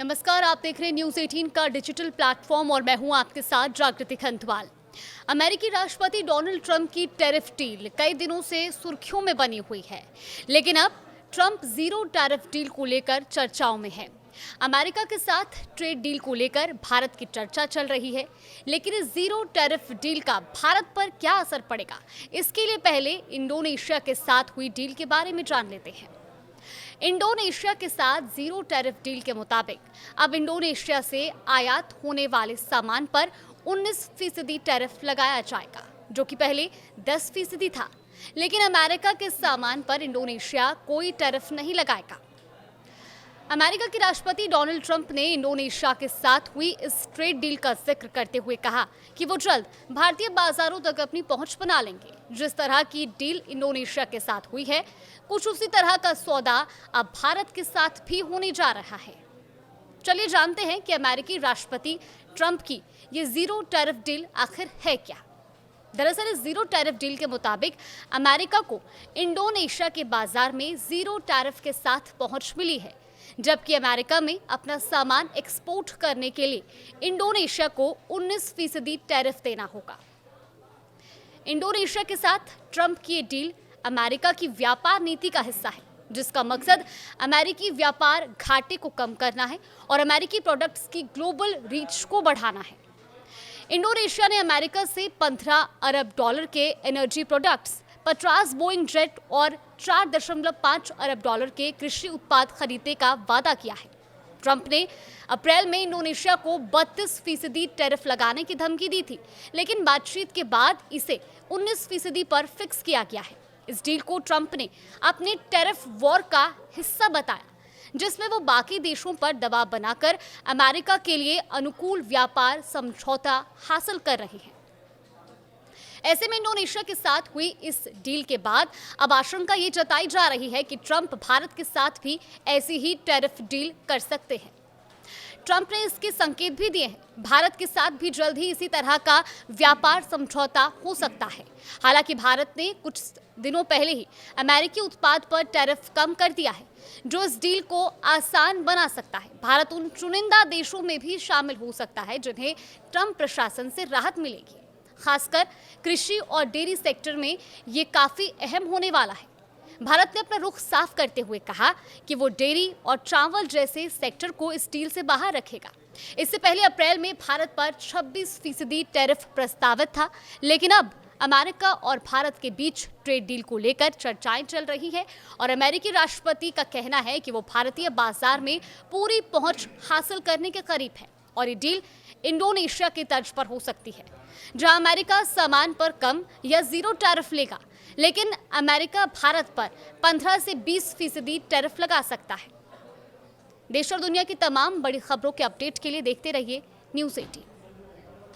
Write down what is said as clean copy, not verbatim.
नमस्कार, आप देख रहे हैं न्यूज़ 18 का डिजिटल प्लेटफॉर्म और मैं हूं आपके साथ जागृति खंतवाल। अमेरिकी राष्ट्रपति डोनाल्ड ट्रंप की टैरिफ डील कई दिनों से सुर्खियों में बनी हुई है, लेकिन अब ट्रंप जीरो टैरिफ डील को लेकर चर्चाओं में है। अमेरिका के साथ ट्रेड डील को लेकर भारत की चर्चा चल रही है, लेकिन इस जीरो टैरिफ डील का भारत पर क्या असर पड़ेगा, इसके लिए पहले इंडोनेशिया के साथ हुई डील के बारे में जान लेते हैं। इंडोनेशिया के साथ जीरो टैरिफ डील के मुताबिक अब इंडोनेशिया से आयात होने वाले सामान पर 19% टैरिफ लगाया जाएगा, जो कि पहले 10% था। लेकिन अमेरिका के सामान पर इंडोनेशिया कोई टैरिफ नहीं लगाएगा। अमेरिका के राष्ट्रपति डोनाल्ड ट्रंप ने इंडोनेशिया के साथ हुई इस ट्रेड डील का जिक्र करते हुए कहा कि वो जल्द भारतीय बाजारों तक अपनी पहुंच बना लेंगे। जिस तरह की डील इंडोनेशिया के साथ हुई है, कुछ उसी तरह का सौदा अब भारत के साथ भी होने जा रहा है। चलिए जानते हैं कि अमेरिकी राष्ट्रपति ट्रंप की ये जीरो टैरिफ डील आखिर है क्या। दरअसल इस जीरो टैरिफ डील के मुताबिक अमेरिका को इंडोनेशिया के बाजार में जीरो टैरिफ के साथ पहुंच मिली है, जबकि अमेरिका में अपना सामान एक्सपोर्ट करने के लिए इंडोनेशिया को 19% टैरिफ देना होगा। इंडोनेशिया के साथ ट्रंप की ये डील अमेरिका की व्यापार नीति का हिस्सा है, जिसका मकसद अमेरिकी व्यापार घाटे को कम करना है और अमेरिकी प्रोडक्ट्स की ग्लोबल रीच को बढ़ाना है। इंडोनेशिया ने अमेरिका से 15 अरब डॉलर के एनर्जी प्रोडक्ट्स, 50 बोइंग जेट और 4.5 अरब डॉलर के कृषि उत्पाद खरीदने का वादा किया है। ट्रंप ने अप्रैल में इंडोनेशिया को 32% टैरिफ लगाने की धमकी दी थी, लेकिन बातचीत के बाद इसे 19% पर फिक्स किया गया है। इस डील को ट्रंप ने अपने टैरिफ वॉर का हिस्सा बताया, जिसमें वो बाकी देशों पर दबाव बनाकर अमेरिका के लिए अनुकूल व्यापार समझौता हासिल कर रहे हैं। ऐसे में इंडोनेशिया के साथ हुई इस डील के बाद अब आशंका ये जताई जा रही है कि ट्रंप भारत के साथ भी ऐसी ही टैरिफ डील कर सकते हैं। ट्रंप ने इसके संकेत भी दिए हैं। भारत के साथ भी जल्द ही इसी तरह का व्यापार समझौता हो सकता है। हालांकि भारत ने कुछ दिनों पहले ही अमेरिकी उत्पाद पर टैरिफ कम कर दिया है, जो इस डील को आसान बना सकता है। भारत उन चुनिंदा देशों में भी शामिल हो सकता है जिन्हें ट्रंप प्रशासन से राहत मिलेगी। खासकर कृषि और डेयरी सेक्टर में ये काफी अहम होने वाला है। भारत ने अपना रुख साफ करते हुए कहा कि वो डेयरी और चावल जैसे सेक्टर को इस डील से बाहर रखेगा। इससे पहले अप्रैल में भारत पर 26% टैरिफ प्रस्तावित था, लेकिन अब अमेरिका और भारत के बीच ट्रेड डील को लेकर चर्चाएं चल रही है और अमेरिकी राष्ट्रपति का कहना है कि वो भारतीय बाजार में पूरी पहुंच हासिल करने के करीब है और ये डील इंडोनेशिया की तर्ज पर हो सकती है, जहां अमेरिका सामान पर कम या जीरो टैरिफ लेगा, लेकिन अमेरिका भारत पर 15 से 20% टैरिफ लगा सकता है। देश और दुनिया की तमाम बड़ी खबरों के अपडेट के लिए देखते रहिए न्यूज़ 18।